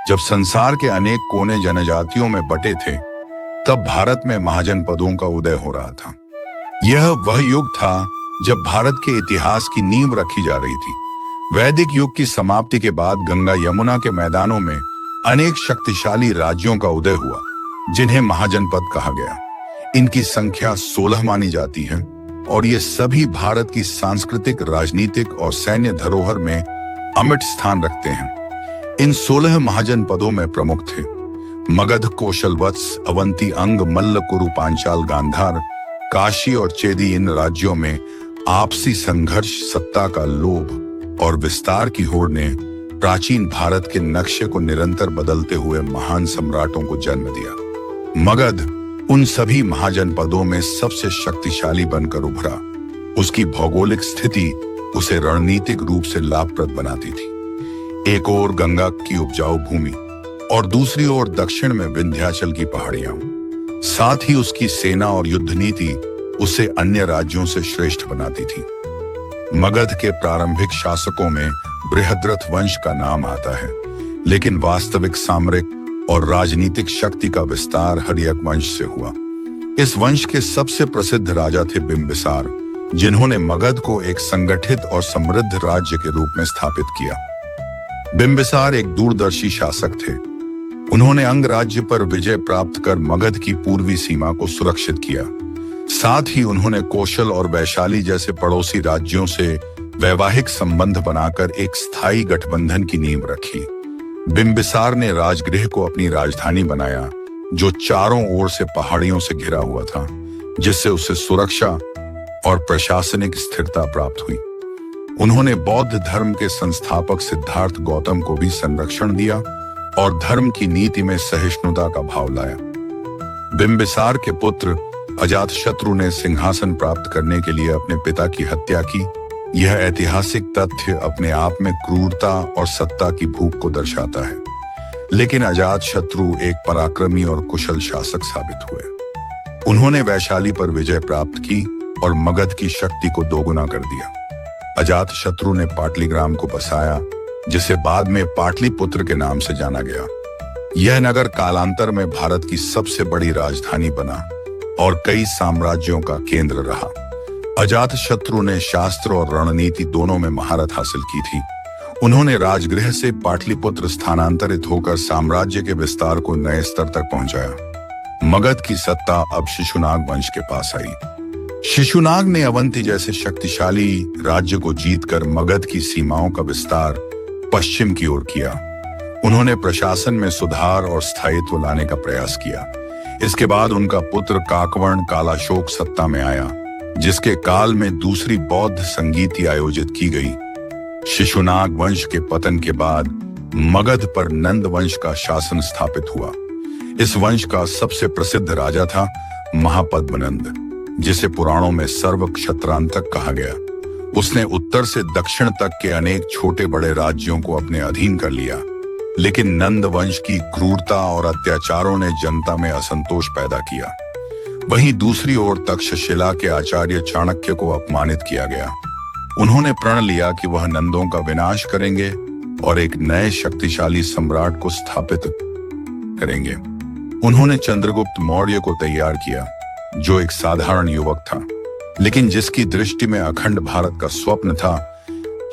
जब संसार के अनेक कोने जनजातियों में बटे थे, तब भारत में महाजनपदों का उदय हो रहा था। यह वह युग था जब भारत के इतिहास की नींव रखी जा रही थी। वैदिक युग की समाप्ति के बाद गंगा यमुना के मैदानों में अनेक शक्तिशाली राज्यों का उदय हुआ, जिन्हें महाजनपद कहा गया। इनकी संख्या 16 मानी जाती है और ये सभी भारत की सांस्कृतिक, राजनीतिक और सैन्य धरोहर में अमिट स्थान रखते हैं। इन 16 महाजनपदों में प्रमुख थे मगध, कौशल, वत्स, अवंती, अंग, मल्ल, कुरु, पांचाल, गांधार, काशी और चेदी। इन राज्यों में आपसी संघर्ष, सत्ता का लोभ और विस्तार की होड़ ने प्राचीन भारत के नक्शे को निरंतर बदलते हुए महान सम्राटों को जन्म दिया। मगध उन सभी महाजनपदों में सबसे शक्तिशाली बनकर उभरा। उसकी भौगोलिक स्थिति उसे रणनीतिक रूप से लाभप्रद बनाती थी। एक ओर गंगा की उपजाऊ भूमि और दूसरी ओर दक्षिण में विंध्याचल की पहाड़ियां। साथ ही उसकी सेना और युद्ध नीति उसे अन्य राज्यों से श्रेष्ठ बनाती थी। मगध के प्रारंभिक शासकों में बृहद्रथ वंश का नाम आता है, लेकिन वास्तविक सामरिक और राजनीतिक शक्ति का विस्तार हर्यक वंश से हुआ। इस वंश के सबसे प्रसिद्ध राजा थे बिंबिसार, जिन्होंने मगध को एक संगठित और समृद्ध राज्य के रूप में स्थापित किया। बिंबिसार एक दूरदर्शी शासक थे। उन्होंने अंग राज्य पर विजय प्राप्त कर मगध की पूर्वी सीमा को सुरक्षित किया। साथ ही उन्होंने कौशल और वैशाली जैसे पड़ोसी राज्यों से वैवाहिक संबंध बनाकर एक स्थायी गठबंधन की नींव रखी। बिंबिसार ने राजगृह को अपनी राजधानी बनाया, जो चारों ओर से पहाड़ियों से घिरा हुआ था, जिससे उसे सुरक्षा और प्रशासनिक स्थिरता प्राप्त हुई। उन्होंने बौद्ध धर्म के संस्थापक सिद्धार्थ गौतम को भी संरक्षण दिया और धर्म की नीति में सहिष्णुता का भाव लाया। बिंबिसार के पुत्र अजातशत्रु ने सिंहासन प्राप्त करने के लिए अपने पिता की हत्या की। यह ऐतिहासिक तथ्य अपने आप में क्रूरता और सत्ता की भूख को दर्शाता है, लेकिन अजातशत्रु एक पराक्रमी और कुशल शासक साबित हुए। उन्होंने वैशाली पर विजय प्राप्त की और मगध की शक्ति को दोगुना कर दिया। अजातशत्रु ने पाटलिग्राम को बसाया, जिसे बाद में पाटलिपुत्र के नाम से जाना गया। यह नगर कालांतर में भारत की सबसे बड़ी राजधानी बना और कई साम्राज्यों का केंद्र रहा। अजातशत्रु ने शास्त्र और रणनीति दोनों में महारत हासिल की थी। उन्होंने राजगृह से पाटलिपुत्र स्थानांतरित होकर साम्राज्य के विस्तार को नए स्तर तक पहुंचाया। मगध की सत्ता अब शिशुनाग वंश के पास आई। शिशुनाग ने अवंती जैसे शक्तिशाली राज्य को जीतकर मगध की सीमाओं का विस्तार पश्चिम की ओर किया। उन्होंने प्रशासन में सुधार और स्थायित्व लाने का प्रयास किया। इसके बाद उनका पुत्र काकवर्ण कालाशोक सत्ता में आया, जिसके काल में दूसरी बौद्ध संगीति आयोजित की गई। शिशुनाग वंश के पतन के बाद मगध पर नंद वंश का शासन स्थापित हुआ। इस वंश का सबसे प्रसिद्ध राजा था महापद्मनंद, जिसे पुराणों में सर्व क्षत्रांतक कहा गया। उसने उत्तर से दक्षिण तक के अनेक छोटे बड़े राज्यों को अपने अधीन कर लिया, लेकिन नंद वंश की क्रूरता और अत्याचारों ने जनता में असंतोष पैदा किया। वहीं दूसरी ओर तक्षशिला के आचार्य चाणक्य को अपमानित किया गया। उन्होंने प्रण लिया कि वह नंदों का विनाश करेंगे और एक नए शक्तिशाली सम्राट को स्थापित करेंगे। उन्होंने चंद्रगुप्त मौर्य को तैयार किया, जो एक साधारण युवक था, लेकिन जिसकी दृष्टि में अखंड भारत का स्वप्न था।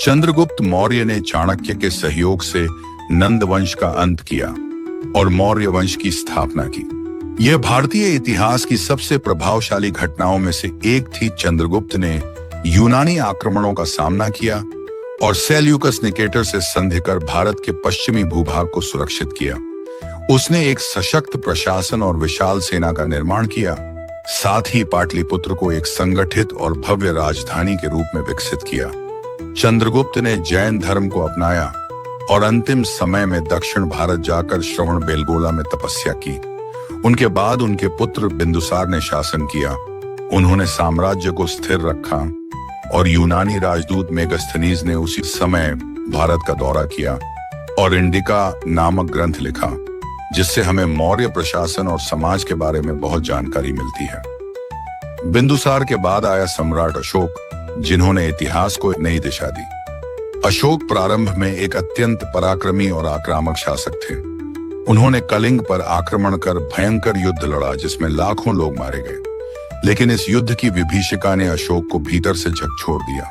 चंद्रगुप्त मौर्य ने चाणक्य के सहयोग से नंद वंश का अंत किया और मौर्य वंश की स्थापना की। यह भारतीय इतिहास की सबसे प्रभावशाली घटनाओं में से एक थी। चंद्रगुप्त ने यूनानी आक्रमणों का सामना किया और सेल्यूकस निकेटर से संधि कर भारत के पश्चिमी भूभाग को सुरक्षित किया। उसने एक सशक्त प्रशासन और विशाल सेना का निर्माण किया। साथ ही पाटलिपुत्र को एक संगठित और भव्य राजधानी के रूप में विकसित किया। चंद्रगुप्त ने जैन धर्म को अपनाया और अंतिम समय में दक्षिण भारत जाकर श्रवण बेलगोला में तपस्या की। उनके बाद उनके पुत्र बिंदुसार ने शासन किया। उन्होंने साम्राज्य को स्थिर रखा और यूनानी राजदूत मेगस्थनीज ने उसी समय भारत का दौरा किया और इंडिका नामक ग्रंथ लिखा, जिससे हमें मौर्य प्रशासन और समाज के बारे में बहुत जानकारी मिलती है। बिंदुसार के बाद आया सम्राट अशोक, जिन्होंने इतिहास को नई दिशा दी। अशोक प्रारंभ में एक अत्यंत पराक्रमी और आक्रामक शासक थे। उन्होंने कलिंग पर आक्रमण कर भयंकर युद्ध लड़ा जिसमें लाखों लोग मारे गए। लेकिन इस युद्ध की विभीषिका ने अशोक को भीतर से झकझोर दिया।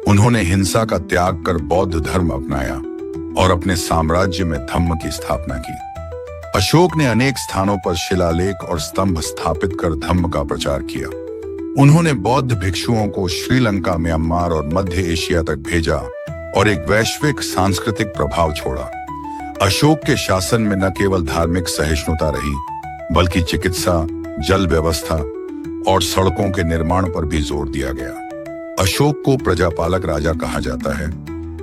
उन्होंने हिंसा का त्याग कर बौद्ध धर्म अपनाया और अपने साम्राज्य में धम्म की स्थापना की। अशोक ने अनेक स्थानों पर शिलालेख और स्तंभ स्थापित कर धम्म का प्रचार किया। उन्होंने बौद्ध भिक्षुओं को श्रीलंका, म्यांमार और मध्य एशिया तक भेजा और एक वैश्विक सांस्कृतिक प्रभाव छोड़ा। अशोक के शासन में न केवल धार्मिक सहिष्णुता रही, बल्कि चिकित्सा, जल व्यवस्था और सड़कों के निर्माण पर भी जोर दिया गया। अशोक को प्रजापालक राजा कहा जाता है,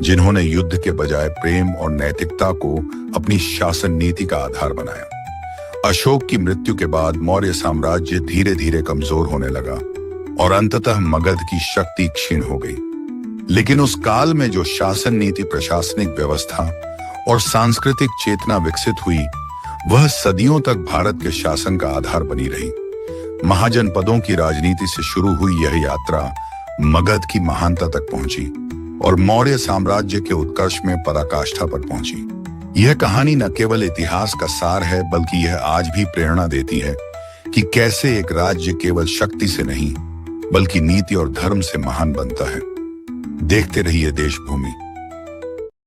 जिन्होंने युद्ध के बजाय प्रेम और नैतिकता को अपनी शासन नीति का आधार बनाया। अशोक की मृत्यु के बाद मौर्य साम्राज्य धीरे धीरे कमजोर होने लगा और अंततः मगध की शक्ति क्षीण हो गई। लेकिन उस काल में जो शासन नीति, प्रशासनिक व्यवस्था और सांस्कृतिक चेतना विकसित हुई, वह सदियों तक भारत के शासन का आधार बनी रही। महाजनपदों की राजनीति से शुरू हुई यह यात्रा मगध की महानता तक पहुंची और मौर्य साम्राज्य के उत्कर्ष में पराकाष्ठा पर पहुंची। यह कहानी न केवल इतिहास का सार है, बल्कि यह आज भी प्रेरणा देती है कि कैसे एक राज्य केवल शक्ति से नहीं, बल्कि नीति और धर्म से महान बनता है। देखते रहिए देशभूमि।